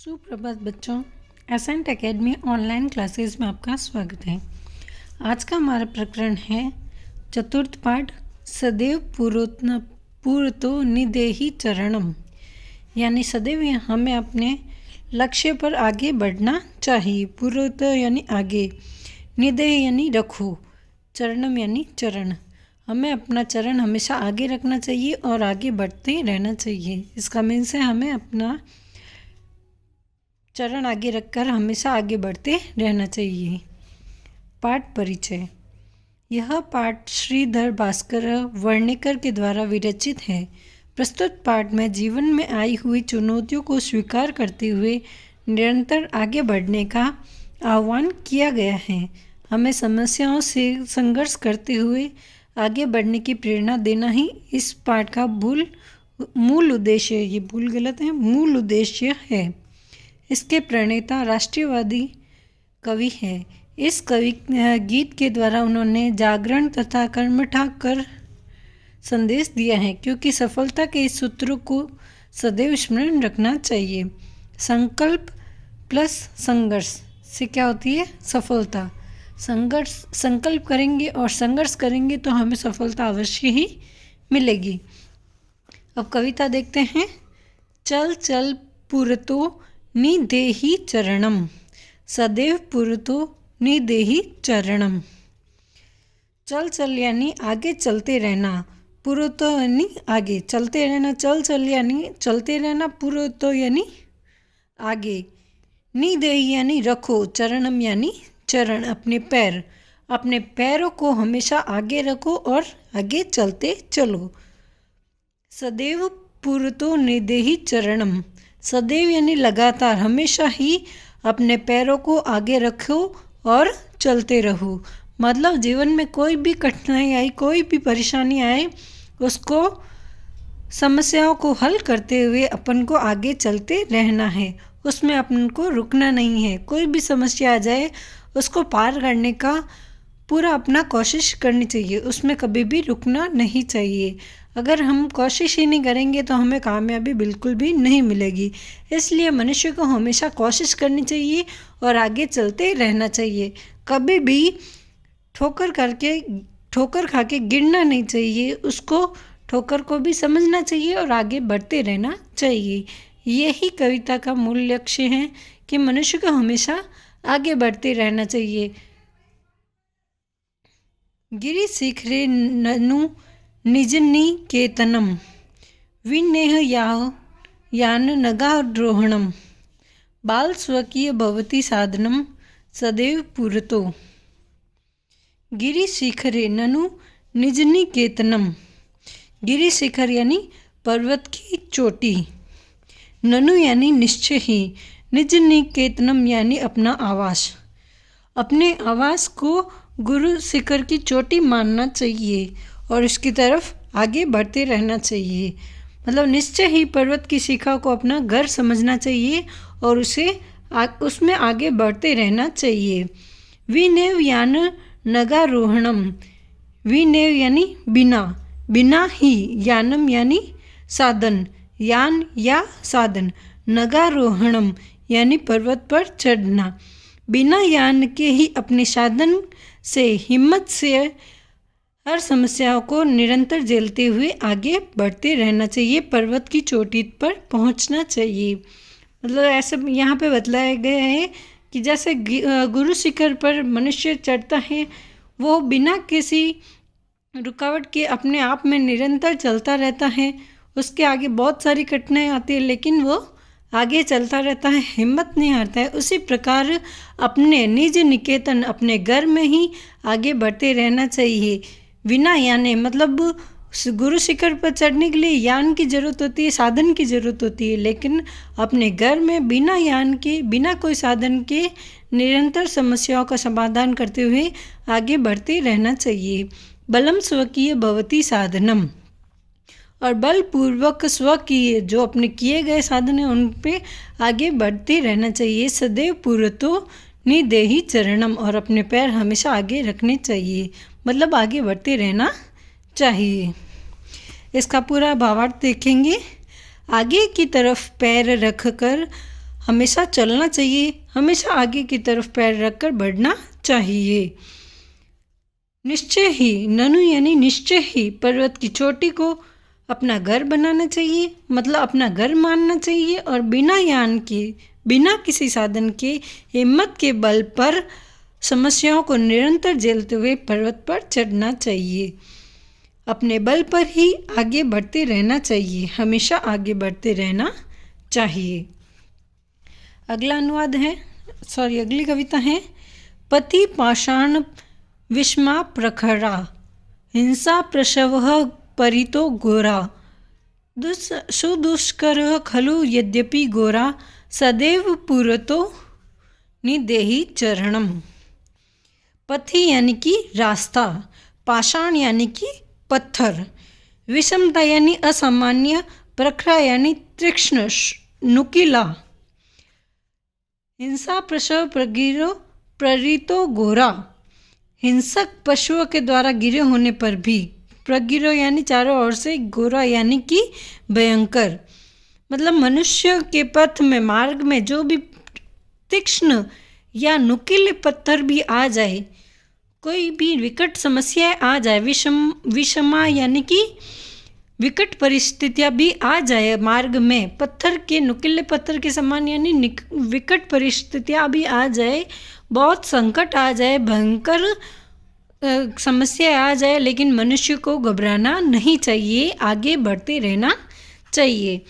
सुप्रभात बच्चों, accent academy online classes में आपका स्वागत है। आज का हमारा प्रकरण है चतुर्थ पाठ सदैव पूरतो निदेहि चरणम, यानी सदैव हमें अपने लक्ष्य पर आगे बढ़ना चाहिए। पूर्वतो यानी आगे, निदेह यानी रखो, चरणम यानी चरण। हमें अपना चरण हमेशा आगे रखना चाहिए और आगे बढ़ते रहना चाहिए। इसका मीन्स है हमें अपना चरण आगे रखकर हमेशा आगे बढ़ते रहना चाहिए। पाठ परिचय। यह पाठ श्रीधर भास्कर वर्णेकर के द्वारा विरचित है। प्रस्तुत पाठ में जीवन में आई हुई चुनौतियों को स्वीकार करते हुए निरंतर आगे बढ़ने का आह्वान किया गया है। हमें समस्याओं से संघर्ष करते हुए आगे बढ़ने की प्रेरणा देना ही इस पाठ का मूल उद्देश्य है। ये भूल गलत है, मूल उद्देश्य है। इसके प्रणेता राष्ट्रवादी कवि हैं। इस कवि गीत के द्वारा उन्होंने जागरण तथा कर्मठाक कर संदेश दिया है, क्योंकि सफलता के इस सूत्र को सदैव स्मरण रखना चाहिए। संकल्प प्लस संघर्ष से क्या होती है? सफलता। संकल्प करेंगे और संघर्ष करेंगे तो हमें सफलता अवश्य ही मिलेगी। अब कविता देखते हैं। चल चल पूरतो निदेहि चरणम, सदैव पूरतो निदेहि चरणम। चल चल यानी आगे चलते रहना, पूरतो यानी आगे चलते रहना, चल यानी चलते रहना, पूरतो यानी आगे, निदेहि यानी रखो, चरणम यानी चरण, अपने पैरों को हमेशा आगे रखो और आगे चलते चलो। सदैव पूरतो निदेहि चरणम, सदैव यानी लगातार, हमेशा ही अपने पैरों को आगे रखो और चलते रहो। मतलब जीवन में कोई भी कठिनाई आई, कोई भी परेशानी आए, उसको समस्याओं को हल करते हुए अपन को आगे चलते रहना है। उसमें अपन को रुकना नहीं है। कोई भी समस्या आ जाए उसको पार करने का पूरा अपना कोशिश करनी चाहिए। उसमें कभी भी रुकना नहीं चाहिए। अगर हम कोशिश ही नहीं करेंगे तो हमें कामयाबी बिल्कुल भी नहीं मिलेगी। इसलिए मनुष्य को हमेशा कोशिश करनी चाहिए और आगे चलते रहना चाहिए। कभी भी ठोकर खा के गिरना नहीं चाहिए। उसको ठोकर को भी समझना चाहिए और आगे बढ़ते रहना चाहिए। यही कविता का मूल लक्ष्य है कि मनुष्य को हमेशा आगे बढ़ते रहना चाहिए। गिरि शिखरे ननु निजनिकेतनम, विनेह यान नगारोहणम, बाल स्वकीय भवति साधनम, सदैव पूरतो। गिरि शिखरे ननु निजनिकेतनम, गिरि शिखर यानी पर्वत की चोटी, ननु यानी निश्चय ही, निजनिकेतनम यानी अपना आवास। अपने आवास को गुरु शिखर की चोटी मानना चाहिए और उसकी तरफ आगे बढ़ते रहना चाहिए। मतलब निश्चय ही पर्वत की शिखा को अपना घर समझना चाहिए और उसमें आगे बढ़ते रहना चाहिए। विनेव यान नगारोहणम, विनेव यानी बिना ही, यानम यानी साधन, यान या साधन, नगारोहणम यानी पर्वत पर चढ़ना। बिना यान के ही अपने साधन से, हिम्मत से हर समस्याओं को निरंतर झेलते हुए आगे बढ़ते रहना चाहिए। पर्वत की चोटी पर पहुंचना चाहिए। मतलब ऐसे यहाँ पे बतलाया गया है कि जैसे गुरु शिखर पर मनुष्य चढ़ता है, वो बिना किसी रुकावट के अपने आप में निरंतर चलता रहता है। उसके आगे बहुत सारी कठिनाई आती है, लेकिन वो आगे चलता रहता है, हिम्मत नहीं हारता है। उसी प्रकार अपने निज निकेतन, अपने घर में ही आगे बढ़ते रहना चाहिए। बिना याने मतलब गुरु शिखर पर चढ़ने के लिए यान की ज़रूरत होती है, साधन की ज़रूरत होती है, लेकिन अपने घर में बिना यान के, बिना कोई साधन के निरंतर समस्याओं का समाधान करते हुए आगे बढ़ते रहना चाहिए। बलम स्वकीय भवति साधनम, और बलपूर्वक स्वकीय जो अपने किए गए साधन हैं उन पे आगे बढ़ते रहना चाहिए। सदैव पूरतो निदेहि चरणम, और अपने पैर हमेशा आगे रखने चाहिए। मतलब आगे बढ़ते रहना चाहिए। इसका पूरा भावार्थ देखेंगे। आगे की तरफ पैर रखकर हमेशा चलना चाहिए, हमेशा आगे की तरफ पैर रखकर बढ़ना चाहिए। निश्चय ही, ननु यानी निश्चय ही पर्वत की चोटी को अपना घर बनाना चाहिए, मतलब अपना घर मानना चाहिए, और बिना यान के, बिना किसी साधन के, हिम्मत के बल पर समस्याओं को निरंतर झेलते हुए पर्वत पर चढ़ना चाहिए। अपने बल पर ही आगे बढ़ते रहना चाहिए, हमेशा आगे बढ़ते रहना चाहिए। अगला अनुवाद है, अगली कविता है। पति पाषाण विषमा प्रखरा, हिंसा प्रसवः परितो घोरा, सुदुष्करः खलु यद्यपि घोरा, सदैव पुरतो निदेहि चरणम। पथि यानी कि रास्ता, पाषाण यानी कि पत्थर, विषमता यानी असामान्य, प्रखरा यानी तीक्ष्ण नुकीला, हिंसा प्रसव प्रगिरो घोरा, हिंसक पशुओं के द्वारा गिरे होने पर भी, प्रगिरो यानी चारों ओर से, घोरा यानी कि भयंकर, मतलब मनुष्य के पथ में, मार्ग में जो भी तीक्ष्ण या नुकीले पत्थर भी आ जाए, कोई भी विकट समस्याएं आ जाए, विषमा यानी कि विकट परिस्थितियां भी आ जाए मार्ग में, पत्थर के, नुकीले पत्थर के समान यानी विकट परिस्थितियां भी आ जाए, बहुत संकट आ जाए, भयंकर समस्या आ जाए, लेकिन मनुष्य को घबराना नहीं चाहिए, आगे बढ़ते रहना चाहिए।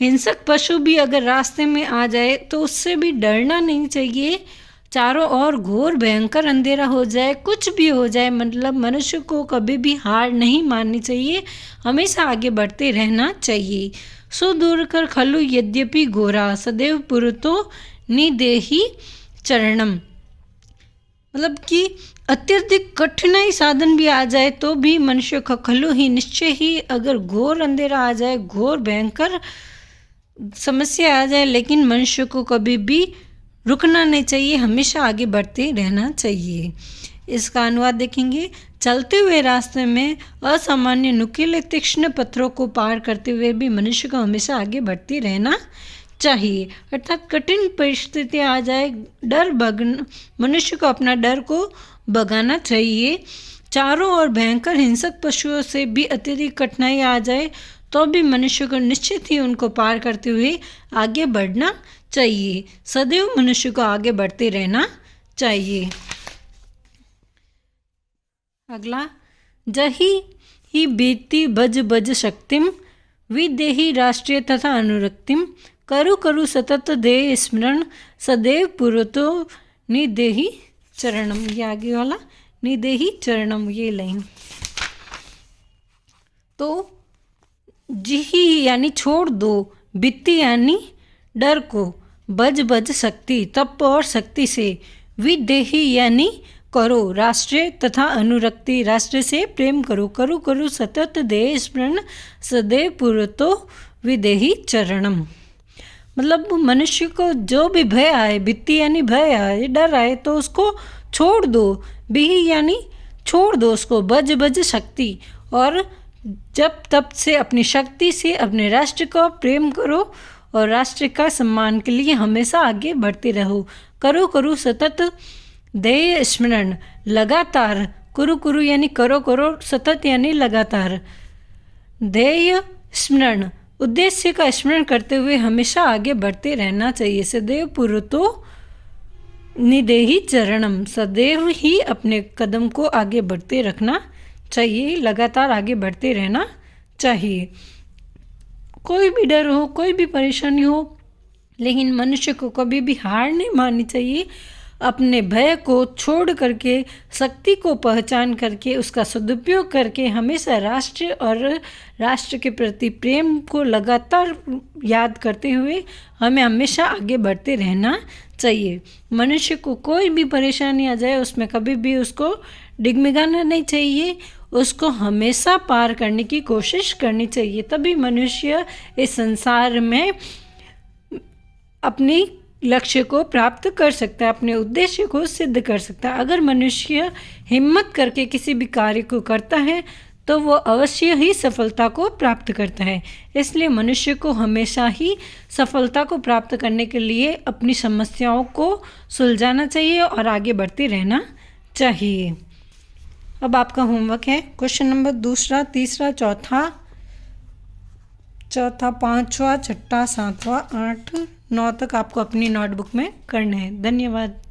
हिंसक पशु भी अगर रास्ते में आ जाए तो उससे भी डरना नहीं चाहिए, चारों ओर घोर भयंकर अंधेरा हो जाए, कुछ भी हो जाए, मतलब मनुष्य को कभी भी हार नहीं माननी चाहिए, हमेशा आगे बढ़ते रहना चाहिए। सुदूर कर खलु यद्यपि घोरा, सदैव पुरतो निदेहि चरणम, मतलब कि अत्यधिक कठिनाई साधन भी आ जाए तो भी मनुष्य का खलु ही, निश्चय ही, अगर घोर अंधेरा आ जाए, घोर भयंकर समस्या आ जाए, लेकिन मनुष्य को कभी भी रुकना नहीं चाहिए, हमेशा आगे बढ़ते रहना चाहिए। इसका अनुवाद देखेंगे। चलते हुए रास्ते में असामान्य नुकीले तीक्ष्ण पत्थरों को पार करते हुए भी मनुष्य को हमेशा आगे बढ़ते रहना चाहिए, अर्थात कठिन परिस्थितियाँ आ जाए, मनुष्य को अपना डर को भगाना चाहिए। चारों ओर भयंकर हिंसक पशुओं से भी अत्यधिक कठिनाई आ जाए तो भी मनुष्य को निश्चित ही उनको पार करते हुए आगे बढ़ना चाहिए, सदैव मनुष्य को आगे बढ़ते रहना चाहिए। अगला, जही ही बीती बज बज शक्तिम, विदेहि राष्ट्रीय तथा अनुरक्तिम, करु करु सतत दे स्मरण, सदैव पुरतो निदेहि चरणम। ये आगे वाला निदेहि चरणम, ये लाइन। तो जिही यानी छोड़ दो, बित्ती यानी डर को, बज बज शक्ति तप और शक्ति से, विदेही यानी करो, राष्ट्रीय तथा अनुरक्ति राष्ट्र से प्रेम करो, करु करु सतत दे स्मरण, सदैव पुरतो विदेही चरणम। मतलब मनुष्य को जो भी भय आए, बित्ती यानी भय आए, डर आए, तो उसको छोड़ दो, बिही यानी छोड़ दो उसको, बज बज शक्ति, और जब तब से अपनी शक्ति से अपने राष्ट्र को प्रेम करो और राष्ट्र का सम्मान के लिए हमेशा आगे बढ़ते रहो। करो करो सतत देय स्मरण, लगातार, कुरु कुरु यानी करो करो, सतत यानी लगातार, ध्येय स्मरण उद्देश्य का स्मरण करते हुए हमेशा आगे बढ़ते रहना चाहिए। सदैव पुरतो निदेहि चरणम, सदैव ही अपने कदम को आगे बढ़ते रखना चाहिए, लगातार आगे बढ़ते रहना चाहिए। कोई भी डर हो, कोई भी परेशानी हो, लेकिन मनुष्य को कभी भी हार नहीं माननी चाहिए। अपने भय को छोड़ करके, शक्ति को पहचान करके, उसका सदुपयोग करके हमेशा राष्ट्र और राष्ट्र के प्रति प्रेम को लगातार याद करते हुए हमें हमेशा आगे बढ़ते रहना चाहिए। मनुष्य को कोई भी परेशानी आ जाए उसमें कभी भी उसको डिगमिगाना नहीं चाहिए, उसको हमेशा पार करने की कोशिश करनी चाहिए। तभी मनुष्य इस संसार में अपनी लक्ष्य को प्राप्त कर सकता है, अपने उद्देश्य को सिद्ध कर सकता है। अगर मनुष्य हिम्मत करके किसी भी कार्य को करता है तो वो अवश्य ही सफलता को प्राप्त करता है। इसलिए मनुष्य को हमेशा ही सफलता को प्राप्त करने के लिए अपनी समस्याओं को सुलझाना चाहिए और आगे बढ़ते रहना चाहिए। अब आपका होमवर्क है क्वेश्चन नंबर 2, 3, 4, 5वां, 6, 7वां, 8, 9 तक आपको अपनी नोटबुक में करने हैं। धन्यवाद।